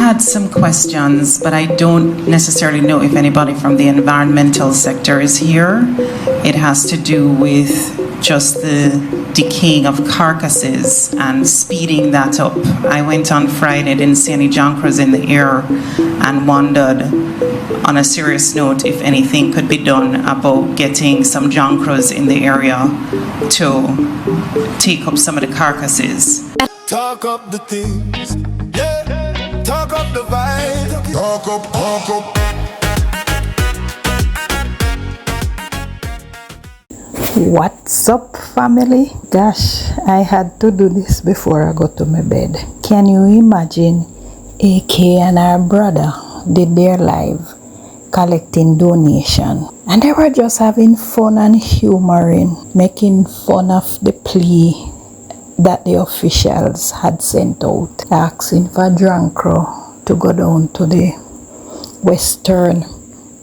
had some questions, but I don't necessarily know if anybody from the environmental sector is here. It has to do with just the decaying of carcasses and speeding that up. I went on Friday, didn't see any junkers in the air, and wondered, on a serious note, if anything could be done about getting some junkers in the area to take up some of the carcasses. Talk up the things, yeah. Talk up the vibe. Talk up, talk up. What's up, family? Gosh, I had to do this before I go to my bed. Can you imagine AK and her brother did their live collecting donation, and they were just having fun and humoring, making fun of the plea that the officials had sent out, asking for Drancro to go down to the western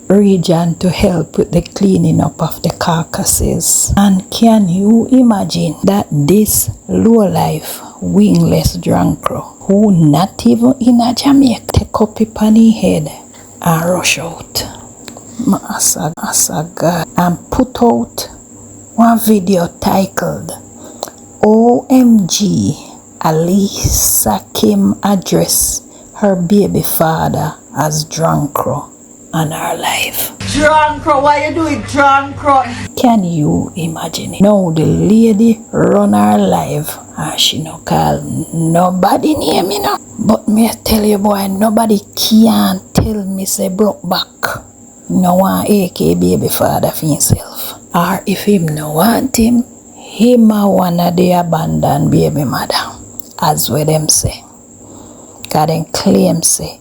region to help with the cleaning up of the carcasses. And can you imagine that this low-life wingless Drancro, who not even in a Jamaica, take up it on his head and rush out, God, and put out one video titled OMG, Alisa Kim address her baby father as Drancro on her life. Drancro, why you doing Drancro? Can you imagine it? Now the lady run her life and she no call nobody name, you know. But me tell you, boy, nobody can tell me say broke back no want AK baby father for himself. Or if him no want him a one of the abandoned baby mother, as what them say. Cause them claim say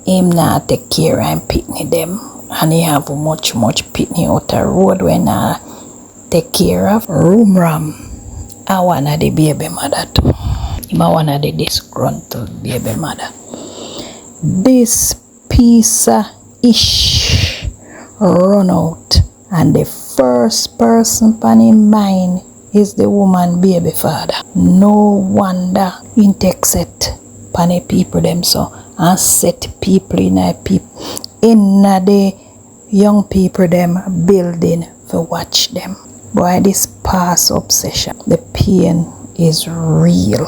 him not take care and pitney them, and he have much pitney out the road when not take care of. Ram I one of the baby mother too. Him a one of the disgruntled baby mother. This piece of ish run out, and the first person on him mind is the woman baby father. No wonder he takes it pan the people them so, and set people in the young people them building for watch them. Boy, this past obsession, the pain is real.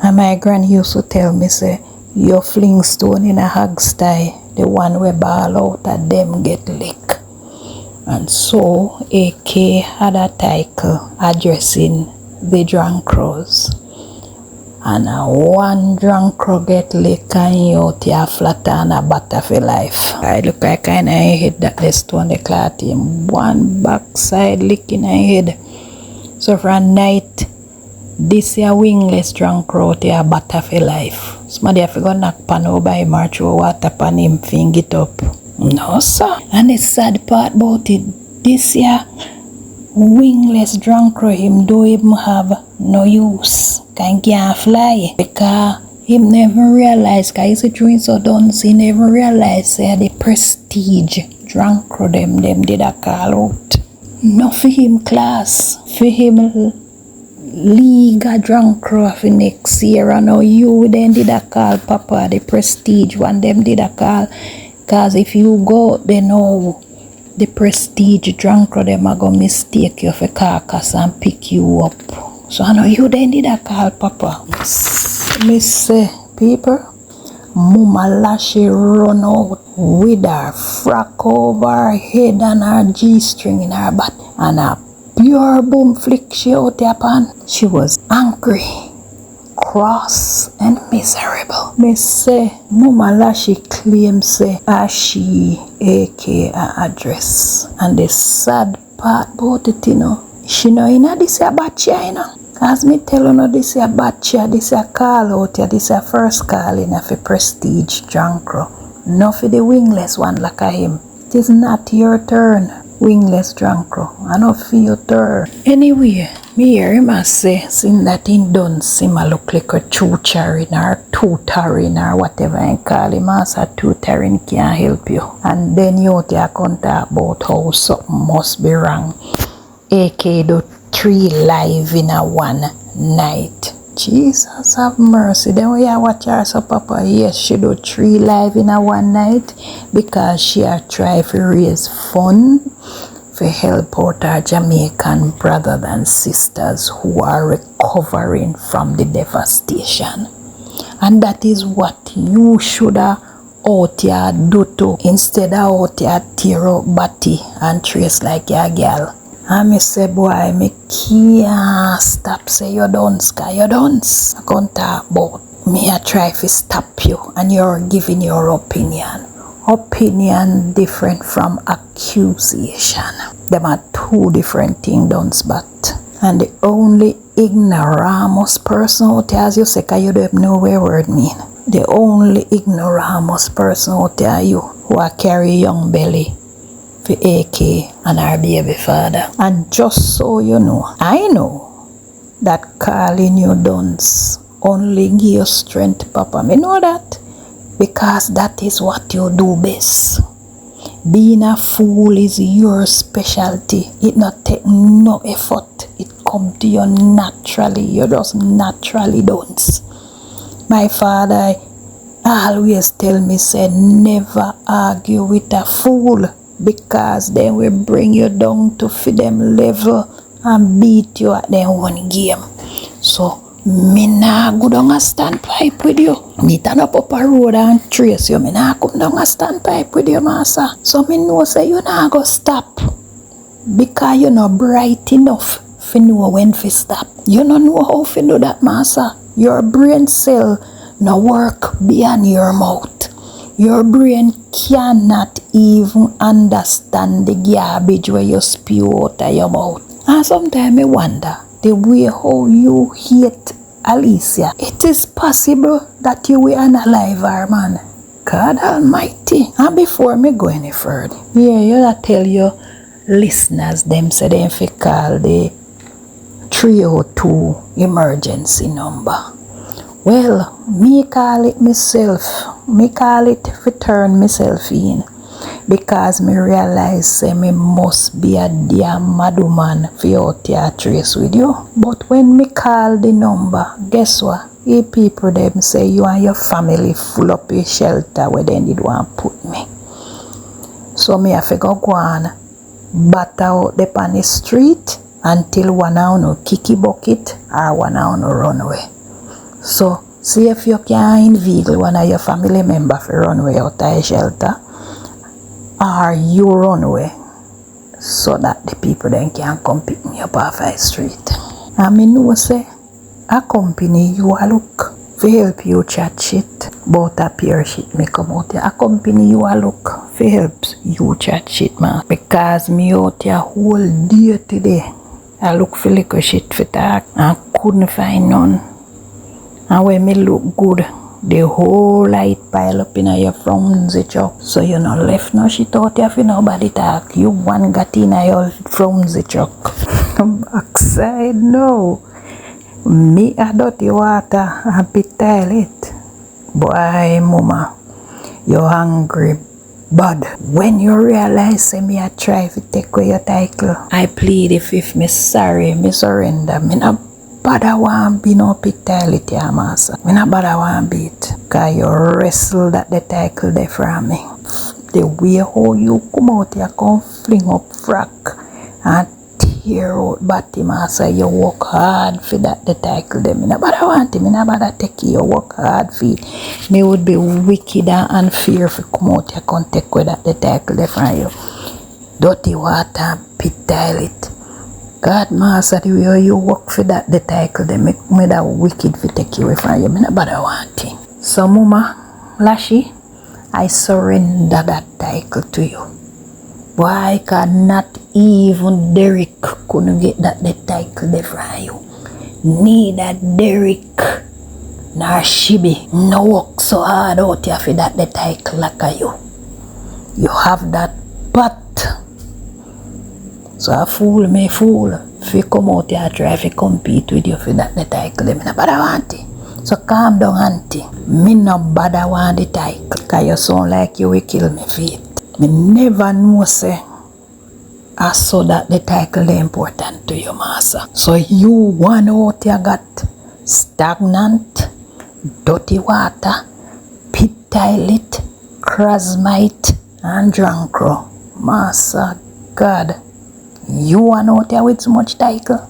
And my granny used to tell me say, you fling stone in a hog sty, the one we ball out at them get lick. And so AK had a title addressing the Drancros. And one Drancro get lick and he out here flat on a butter for life. I look like I hit that the stone the clot him. One backside lick in my head. So for a night, this here wingless Drancro out here butter for life. Somebody have to go knock pan over him or throw water pan him, fing it up. No, sir. And the sad part about it, this year, wingless Drancro, him don't even have no use. Can't fly. Because him never realize, because he's doing so dunce, he never realize the prestige Drancro them did a call out. Not for him class, for him league a Drancro for next year. And now you then did a call Papa, the prestige one them did a call. Because if you go, they know the prestige Drancro, them are going to mistake you for carcass and pick you up. So I know you then did a call, Papa. Me say, people, Mumma Lashy run out with her frock over her head and her G-string in her butt. And a pure boom flick she out there upon. She was angry, cross and miserable. Me say Mumma Lashy claims say she AK address, and the sad part about it, you know, she know in this a batcha, you know. As me tell you, no, this a batcha, this a call out here, this a first call in for prestige Drancro, not for the wingless one like him. It is not your turn, wingless Drancro, and not for your turn. Anyway, me hear him a say, since that him done him a look like a tutoring or tutoring or whatever you call him, as a tutoring can help you. And then you out there can talk about how something must be wrong. AK do 3 live in a one night. Jesus have mercy. Then we watch her so Papa. Yes, she do 3 live in a one night because she a try to raise fund to help out our Jamaican brothers and sisters who are recovering from the devastation. And that is what you should have out here do too. Instead of out here tear up body and trace like your girl. And me say, boy, me can't stop say you done, Sky, you done. I can't talk about. Me I try to stop you and you're giving your opinion. Opinion different from accusation. Them are 2 different things, done, but. And the only ignoramus person out there, as you say, cause you don't know what word mean. The only ignoramus person out there, you, who are carry young belly for AK and our baby father. And just so you know, I know that calling you duns only give you strength, Papa. Me know that because that is what you do best. Being a fool is your specialty. It not take no effort. It come to you naturally. You just naturally duns. My father always tell me, say, never argue with a fool because they will bring you down to feed them level and beat you at their own game. So, me nah go down a standpipe with you. Me turn up a road and trace you. Me nah come down a standpipe with you, master. So, me know say you nah go stop because you not bright enough to know when to stop. You don't know how to do that, master. Your brain cell no work beyond your mouth. Your brain cannot even understand the garbage where you spew out of your mouth. And sometimes I wonder the way how you hate Alicia. It is possible that you will unalive her, man. God Almighty. And before me go any further, you tell your listeners them say they fi call the 302 emergency number. Well, me call it myself. Me call it to turn myself in. Because me realize say me must be a damn mad woman for out here trace with you. But when me call the number, guess what? The people them say you and your family full up a shelter where they did want put me. So me have to go on batter out the on the street until one of no kicky bucket or one of no run away. So, see if you can inveigle one of your family members to run away out of a shelter, or you run away so that the people then can come pick me up off the street. I mean, no say, a company you a look for help you chat shit, but a pure shit me come out here. A company you a look for help you chat shit, man. Because me out here whole day today, I look for little shit for talk and couldn't find none. And when me look good, the whole light pile up in your frownsy truck. So you not left no shit out here for nobody talk. You one got in your frownsy truck. Backside no. Me a dirty water and pit toilet. Boy, mama, you hungry bad. When you realize say me a try to take away your title, I plead if me sorry, me surrender. Me not bother want be no pit toilet here, master. Me not bother want beat. Cause you wrestle that the title there from me. The way how you come out here come fling up frack and tear out body, master. You work hard for that the title there. Me not bother want it. Me not bother take you work hard for it. Me would be wicked and unfair if you come out here come take away that the title there from you. Dirty water and pit toilet. God, master, the way you work for that the title, they make me that wicked to take you away from you. Me not bother want it. So, Mumma Lashy, I surrender that title to you. Why cannot even Derek couldn't get that the title there from you? Neither Derek nor Shibi no work so hard out here for that the title like you. You have that but. So a fool may fool if you come out here try to compete with you for that the title. Me no bother want it. So calm down, auntie. Me no bother want the title. Cause you sound like you will kill me for it. Me never know say I saw that the title is important to you, master. So you one out here got stagnant, dirty water, pit toilet, crasmite, and drunk crow. Massa God, you are out there with so much title.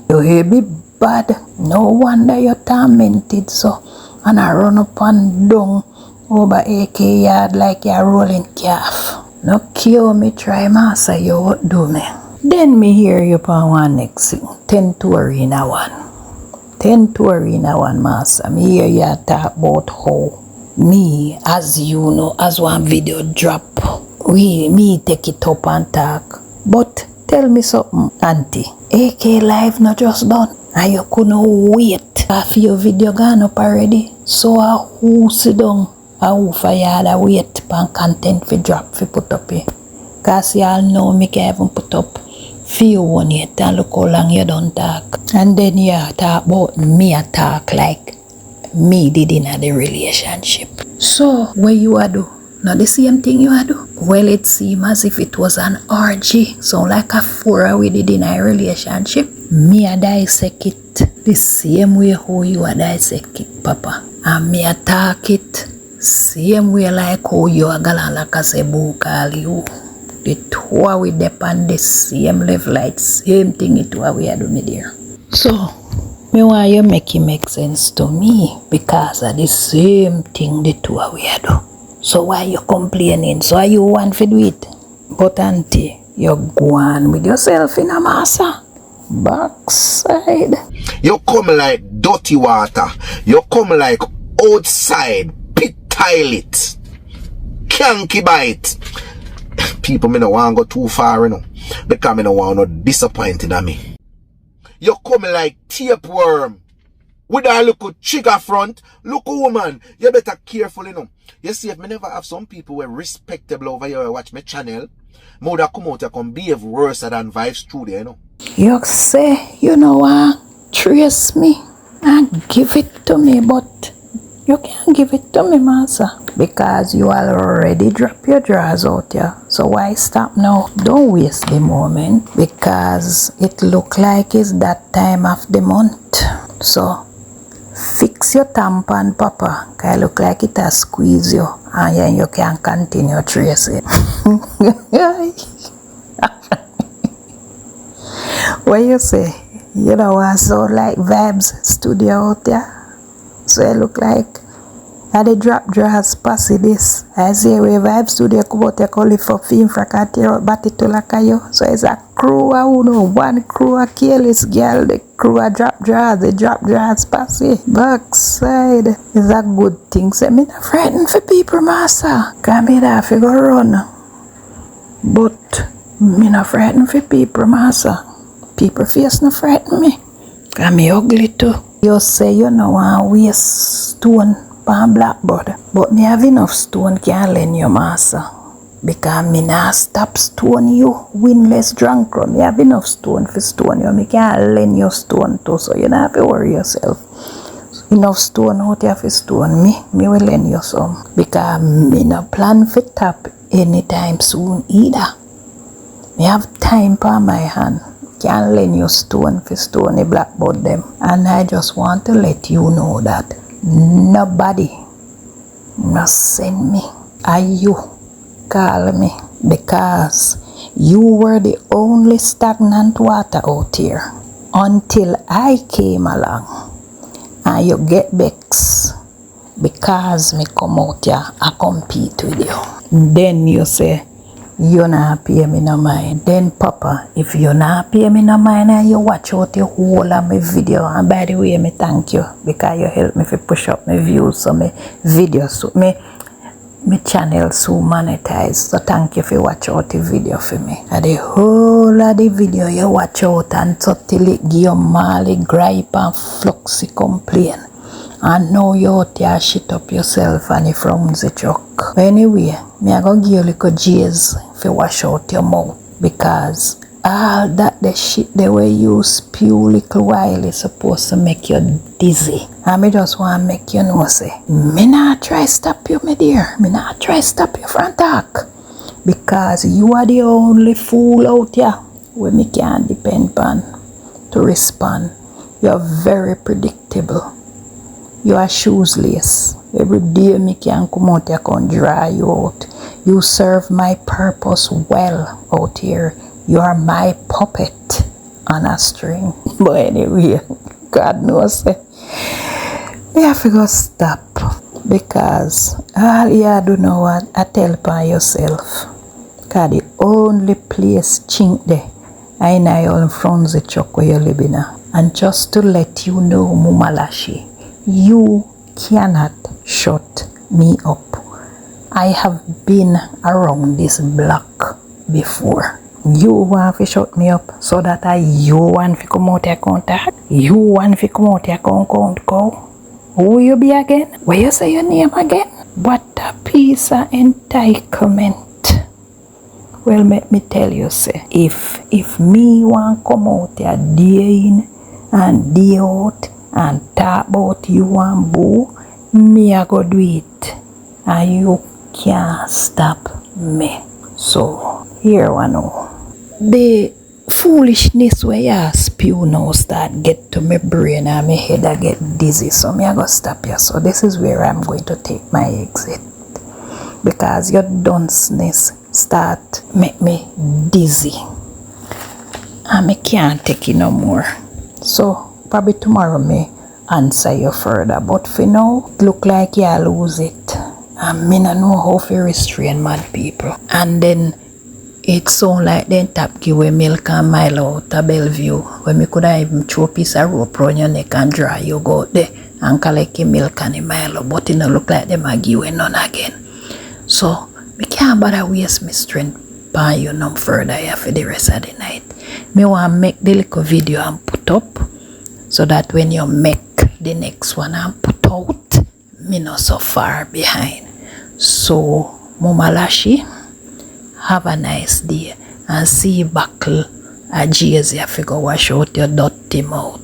You hear me bad. No wonder you're tormented so. And I run up and down over AK yard like you're rolling calf. No cure me try massa, you what do me. Then me hear you on one next thing. 10 to arena one. 10 to arena one massa. Me hear you talk about how me, as you know, as one video drop, me take it up and talk. But tell me something, auntie. AK live not just done. And you couldn't wait after your video gone up already. So who sit down and who for y'all wait for content for drop for put up here. Cause y'all know me can even put up few one yet and look how long you don't talk. And then you talk about me a talk like me did in the relationship. So what you a do? Not the same thing you a do? Well, it seems as if it was an orgy. So like a 4 we did in a relationship. Me a dissect it the same way how you a dissect it, Papa. And me a talk it same way like how you a galan like a say boo call you. The two we depend the same level like same thing it what we a do me dear. So me want you make it make sense to me because of the same thing the two we a do. So why you complaining? So you want to do it? But auntie, you go on with yourself in a massa. Backside. You come like dirty water. You come like outside pit toilet. Canky bite. People me no want go too far, you know. Because me no want no disappointed at me. You come like tapeworm. With a little trigger front. Look woman. You better careful, you know. You see, if me never have some people who are respectable over here watch my channel, me would have come out and come behave worse than Vibe Studio, you know. You say, you know what, trace me and give it to me, but you can't give it to me, Massa, because you already drop your drawers out here. So why stop now? Don't waste the moment because it look like it's that time of the month. So fix your tampon, Papa, cause it look like it has squeeze you and then you can continue tracing. What you say? You know what so like Vibes Studio out there? So it look like the drop drawers pass this. I say where Vibes Studio come out there call it for film for tear out bati to like you. So it's a crew who know one crew a careless girl, the crew a drop drawers, the drop drawers pass it. Backside is a good thing. Say me not frightened for people, Massa. Come here if you go run. But me not frightened for people, Massa. People face no frighten me. Cause me ugly too. You say you know want waste stone pan blackboard. But me have enough stone can lend you, Massa. Because me not stop stone you. Winless drunk run. Me have enough stone for stone you. Me can lend you stone too. So you don't have to worry yourself. Enough stone out here for stone me. Me will lend you some. Because me no plan for tap anytime soon either. Me have time for my hand. Can lend you stone for stone the blackboard them. And I just want to let you know that nobody must send me. And you call me because you were the only stagnant water out here until I came along and you get vexed because me come out here and compete with you. Then you say you not pay me no mind. Then Papa, if you not pay me no mind and you watch out the whole of my video, and by the way me thank you because you help me to push up my views so my videos so my channel so monetized. So thank you for watch out the video for me. And the whole of the video you watch out and till it give you Mali gripe and fluxy complain. And now you out there shit up yourself and you from the truck. But anyway, me I go give you little J's for wash out your mouth. Because all that the shit the way you spew little while is supposed to make you dizzy. And me just want to make you know say, me not try stop you, my dear. Me not try stop you from talk. Because you are the only fool out here where me can't depend on to respond. You're very predictable. You are shoesless. Every day me can come out here and dry you out. You serve my purpose well out here. You are my puppet on a string. But anyway, God knows. Me have to go stop. Because all you do know what I tell by yourself. Because the only place chink there, I know you in Franzi Chuck where you live in. And just to let you know, Mumma Lashy, you cannot shut me up. I have been around this block before. You want to shut me up so that you want to come out here contact? You want to come out here go? Who you be again? Where you say your name again? What a piece of entitlement. Well, let me tell you, say, if me want come out here day in and day out and talk about you and boo, me I go do it. And you can't stop me. So, here I know. The foolishness where you spew now start get to my brain and my head I get dizzy. So, me I go stop you. So, this is where I'm going to take my exit. Because your dunceness start make me dizzy. And I can't take it no more. So, probably tomorrow me answer you further. But for now, it look like you lose it. And me no know how to restrain mad people. And then it sound like them tap give away milk and Milo out of Bellevue. When me could even throw a piece of rope around your neck and dry you go out there and collect your milk and the Milo. But it no look like them a give away none again. So, me can't bother waste my strength by you no further here for the rest of the night. Me want to make the little video and put up so that when you make the next one and put out, me not so far behind. So, Mumma Lashy, have a nice day and see you buckle a jersey if you go wash out your dirty mouth.